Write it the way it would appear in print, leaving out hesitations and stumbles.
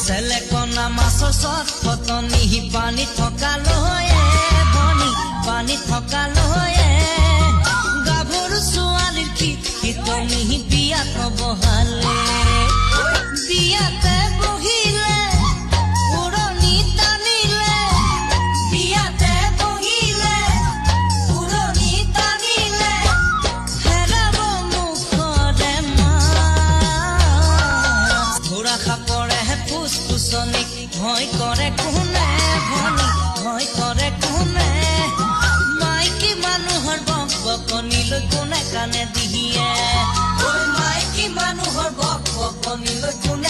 চেলেকনা মাছৰ চট ফটনি পানী থকালৈয়ে বনি পানী থকালৈয়ে গাভৰু ছোৱালীৰ শীতনি বিয়াত বহালে বিয়াতে বহিলে উৰণি টানিলে বিয়াতে বহিলে উৰণি টানিলে হেৰাব মুখৰে মাছ ঘোঁৰা খাপৰে ফুচফুচনিক ভয় কৰে কোনে ভনী ভয় কৰে কোনে মাইকী মানুহৰ বক বকনিলৈ কোনে কাণে দিয়ে মাইকী মানুহৰ বক বকনিলৈ কোনে